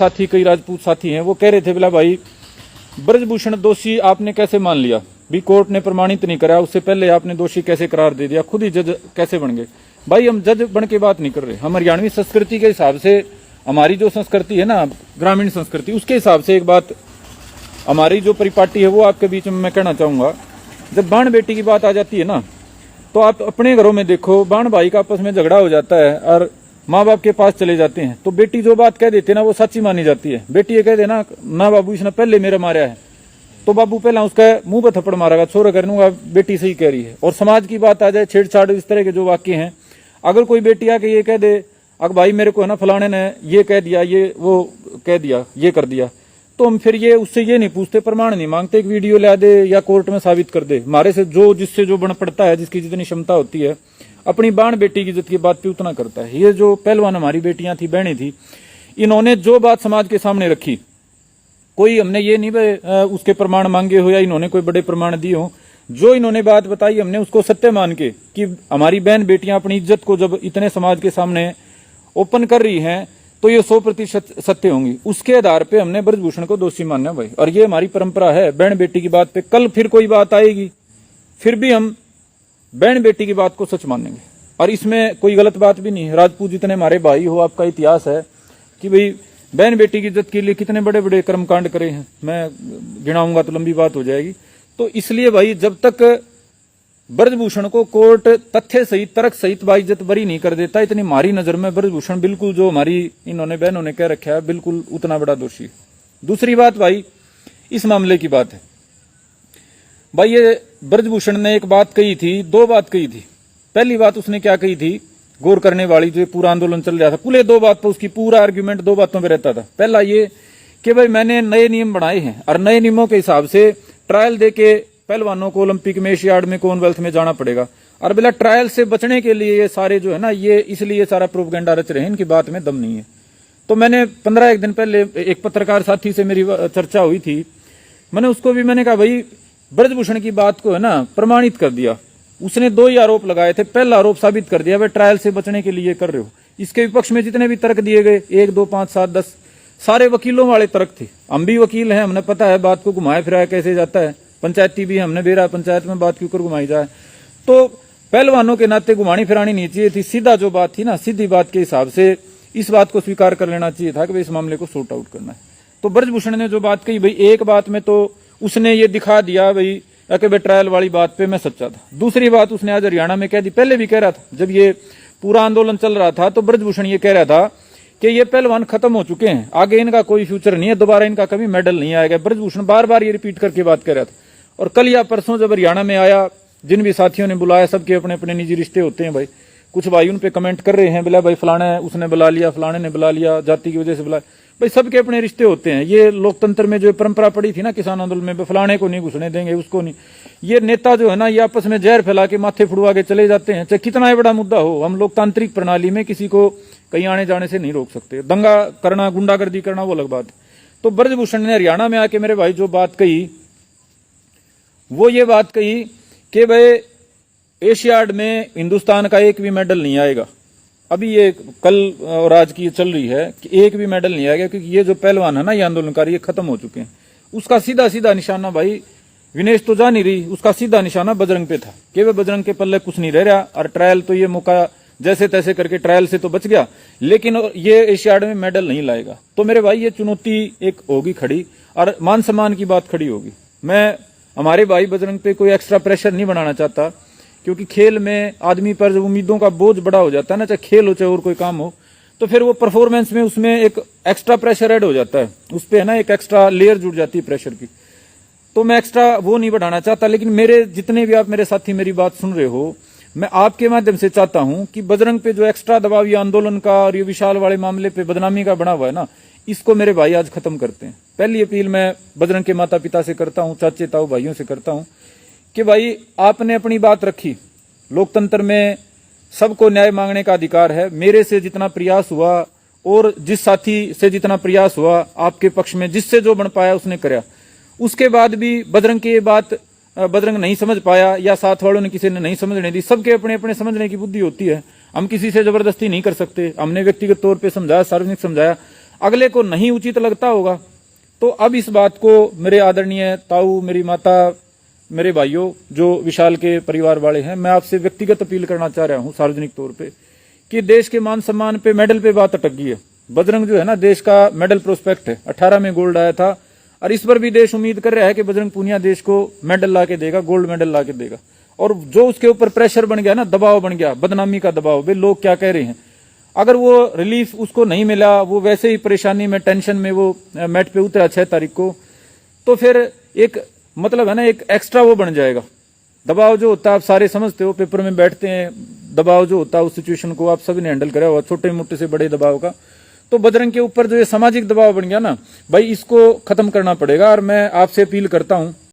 साथी, कई राजपूत साथी हैं, वो कह रहे थे बोला भाई ब्रजभूषण दोषी आपने कैसे मान लिया, भी कोर्ट ने प्रमाणित नहीं करा, उससे पहले आपने दोषी कैसे करार दे दिया, खुद ही जज कैसे बन गए। भाई हम जज बन के बात नहीं कर रहे, हम हरियाणवी संस्कृति के हिसाब से, हमारी जो संस्कृति है ना ग्रामीण संस्कृति, उसके हिसाब से एक बात हमारी जो परिपाटी है वो आपके बीच में मैं कहना चाहूंगा। जब बाण बेटी की बात आ जाती है ना, तो आप अपने घरों में देखो, बाण भाई का आपस में झगड़ा हो जाता है और माँ बाप के पास चले जाते हैं, तो बेटी जो बात कह देती है ना वो सच्ची मानी जाती है। बेटी ये कह देना ना बाबू इसने पहले मेरा मारा है, तो बाबू पहला उसका मुंह पर थप्पड़ मारेगा, छोरा कर लूंगा, बेटी सही कह रही है। और समाज की बात आ जाए, छेड़छाड़ इस तरह के जो वाक्य हैं, अगर कोई बेटी आके ये कह दे अगर भाई मेरे को है ना फलाने ने ये कह दिया, ये वो कह दिया, ये कर दिया, तो हम फिर ये उससे ये नहीं पूछते, प्रमाण नहीं मांगते, एक वीडियो ला दे या कोर्ट में साबित कर दे। हमारे से जो जिससे जो बन पड़ता है, जिसकी जितनी क्षमता होती है, अपनी बाण बेटी की इज्जत की बात पे उतना करता है। ये जो पहलवान हमारी बेटियां थी, बहनें थी, इन्होंने जो बात समाज के सामने रखी, कोई हमने ये नहीं उसके प्रमाण मांगे हो या इन्होंने कोई बड़े प्रमाण दिए हो, जो इन्होंने बात बताई हमने उसको सत्य मान के कि हमारी बहन बेटियां अपनी इज्जत को जब इतने समाज के सामने ओपन कर रही हैं तो ये 100% सत्य होंगी। उसके आधार पे हमने ब्रजभूषण को दोषी माना भाई, और ये हमारी परंपरा है। बहन बेटी की बात पे कल फिर कोई बात आएगी, फिर भी हम बहन बेटी की बात को सच मानेंगे, और इसमें कोई गलत बात भी नहीं है। राजपूत जितने हमारे भाई हो, आपका इतिहास है कि भाई बहन बेटी की इज्जत के लिए कितने बड़े बड़े कर्मकांड करे हैं, मैं गिनाऊंगा तो लंबी बात हो जाएगी। तो इसलिए भाई जब तक ब्रजभूषण को कोर्ट तथ्य सहित, तर्क सहित बाइज्जत बरी नहीं कर देता, इतनी हमारी नजर में ब्रजभूषण बिल्कुल जो हमारी इन्होंने बहनों ने कह रखा है बिल्कुल उतना बड़ा दोषी है। दूसरी बात भाई इस मामले की बात है, भाई ये ब्रजभूषण ने एक बात कही थी, दो बात कही थी। पहली बात उसने क्या कही थी, गौर करने वाली, जो पूरा आंदोलन चल रहा था, पूरे दो बात पर उसकी पूरा आर्ग्यूमेंट दो बातों पे रहता था। पहला ये कि भाई मैंने नए नियम बनाए हैं और नए नियमों के हिसाब से ट्रायल दे के पहलवानों को ओलंपिक में, एशियाड में, कॉमनवेल्थ में जाना पड़ेगा, और बिला ट्रायल से बचने के लिए ये सारे जो है ना, ये इसलिए सारा प्रोपगेंडा रच रहे हैं, इनकी बात में दम नहीं है। तो मैंने 15 दिन पहले एक पत्रकार साथी से मेरी चर्चा हुई थी, मैंने कहा भाई ब्रजभूषण की बात को है ना प्रमाणित कर दिया। उसने दो ही आरोप लगाए थे, पहला आरोप साबित कर दिया, वे ट्रायल से बचने के लिए कर रहे हो। इसके विपक्ष में जितने भी तर्क दिए गए, 1, 2, 5, 7, 10, सारे वकीलों वाले तर्क थे। हम भी वकील हैं, हमने पता है बात को घुमाया फिराया कैसे जाता है, पंचायती भी हमने बेरा पंचायत में बात के ऊपर घुमाई जाए, तो पहलवानों के नाते घुमानी फिरानी नहीं चाहिए थी। सीधा जो बात थी ना, सीधी बात के हिसाब से इस बात को स्वीकार कर लेना चाहिए था कि भाई इस मामले को सॉर्ट आउट करना है। तो ब्रजभूषण ने जो बात कही भाई, एक बात में तो उसने ये दिखा दिया भाई कि भाई ट्रायल वाली बात पे मैं सच्चा था। दूसरी बात उसने आज हरियाणा में कह दी, पहले भी कह रहा था, जब ये पूरा आंदोलन चल रहा था तो ब्रजभूषण ये कह रहा था कि ये पहलवान खत्म हो चुके हैं, आगे इनका कोई फ्यूचर नहीं है, दोबारा इनका कभी मेडल नहीं आएगा। ब्रजभूषण बार बार ये रिपीट करके बात कर रहा था। और कल या परसों जब हरियाणा में आया, जिन भी साथियों ने बुलाया, सबके अपने अपने निजी रिश्ते होते हैं भाई। कुछ भाई उन पे कमेंट कर रहे हैं, बोला भाई फलाना उसने बुला लिया, फलाने ने बुला लिया, जाति की वजह से बुलाया। भाई सबके अपने रिश्ते होते हैं। ये लोकतंत्र में जो परंपरा पड़ी थी ना किसान आंदोलन में, फलाने को नहीं घुसने देंगे, उसको नहीं, ये नेता जो है ना ये आपस में जहर फैला के माथे फुड़वा के चले जाते हैं, चाहे कितना ही बड़ा मुद्दा हो। हम लोकतांत्रिक प्रणाली में किसी को कहीं आने जाने से नहीं रोक सकते। दंगा करना, गुंडागर्दी करना वो अलग बात है। तो ब्रजभूषण ने हरियाणा में आके मेरे भाई जो बात कही, वो ये बात कही कि भाई एशियाड में हिंदुस्तान का एक भी मेडल नहीं आएगा। अभी ये कल और आज की चल रही है कि एक भी मेडल नहीं आएगा, क्योंकि ये जो पहलवान है ना, ये आंदोलनकारी, ये खत्म हो चुके हैं। उसका सीधा सीधा निशाना भाई, विनेश तो जा नहीं रही, उसका सीधा निशाना बजरंग पे था कि वे बजरंग के पल्ले कुछ नहीं रह रहा। और ट्रायल तो ये मौका जैसे तैसे करके ट्रायल से तो बच गया, लेकिन ये एशियाड में मेडल नहीं लाएगा। तो मेरे भाई ये चुनौती एक होगी खड़ी, और मान सम्मान की बात खड़ी होगी। मैं हमारे भाई बजरंग पे कोई एक्स्ट्रा प्रेशर नहीं बनाना चाहता, क्योंकि खेल में आदमी पर जब उम्मीदों का बोझ बड़ा हो जाता है ना, चाहे खेल हो चाहे और कोई काम हो, तो फिर वो परफॉर्मेंस में उसमें एक एक्स्ट्रा प्रेशर ऐड हो जाता है, उस पर है ना एक एक्स्ट्रा लेयर जुड़ जाती है प्रेशर की। तो मैं एक्स्ट्रा वो नहीं बढ़ाना चाहता। लेकिन मेरे जितने भी आप मेरे साथी मेरी बात सुन रहे हो, मैं आपके माध्यम से चाहता हूं कि बजरंग पे जो एक्स्ट्रा दबाव ये आंदोलन का और ये विशाल वाले मामले पे बदनामी का बना हुआ है ना, इसको मेरे भाई आज खत्म करते हैं। पहली अपील मैं बजरंग के माता पिता से करता हूं, चाचे ताऊ भाइयों से करता हूं कि भाई आपने अपनी बात रखी। लोकतंत्र में सबको न्याय मांगने का अधिकार है। मेरे से जितना प्रयास हुआ और जिस साथी से जितना प्रयास हुआ आपके पक्ष में, जिससे जो बन पाया उसने कराया। उसके बाद भी बजरंग की ये बात बजरंग नहीं समझ पाया, या साथ वालों ने किसी ने नहीं समझने दी। सबके अपने अपने समझने की बुद्धि होती है, हम किसी से जबरदस्ती नहीं कर सकते। हमने व्यक्तिगत तौर पे समझाया, सार्वजनिक समझाया। अगले को नहीं उचित लगता होगा। तो अब इस बात को मेरे आदरणीय ताऊ, मेरी माता, मेरे भाइयों जो विशाल के परिवार वाले हैं, मैं आपसे व्यक्तिगत अपील करना चाह रहा हूं सार्वजनिक तौर पे कि देश के मान सम्मान पे, मेडल पे बात अटक गई है। बजरंग जो है ना, देश का मेडल प्रोस्पेक्ट है, 18 में गोल्ड आया था और इस पर भी देश उम्मीद कर रहा है कि बजरंग पूनिया देश को मेडल ला के देगा, गोल्ड मेडल ला के देगा। और जो उसके ऊपर प्रेशर बन गया ना, दबाव बन गया, बदनामी का दबाव, वे लोग क्या कह रहे हैं, अगर वो रिलीफ उसको नहीं मिला, वो वैसे ही परेशानी में, टेंशन में वो मैट पे उतरा 6 तारीख को, तो फिर एक मतलब है ना, एक एक्स्ट्रा वो बन जाएगा दबाव जो होता है। आप सारे समझते हो, पेपर में बैठते हैं, दबाव जो होता है उस सिचुएशन को आप सभी ने हैंडल करा हुआ, छोटे मोटे से बड़े दबाव का। तो बजरंग के ऊपर जो ये सामाजिक दबाव बन गया ना भाई, इसको खत्म करना पड़ेगा। और मैं आपसे अपील करता हूं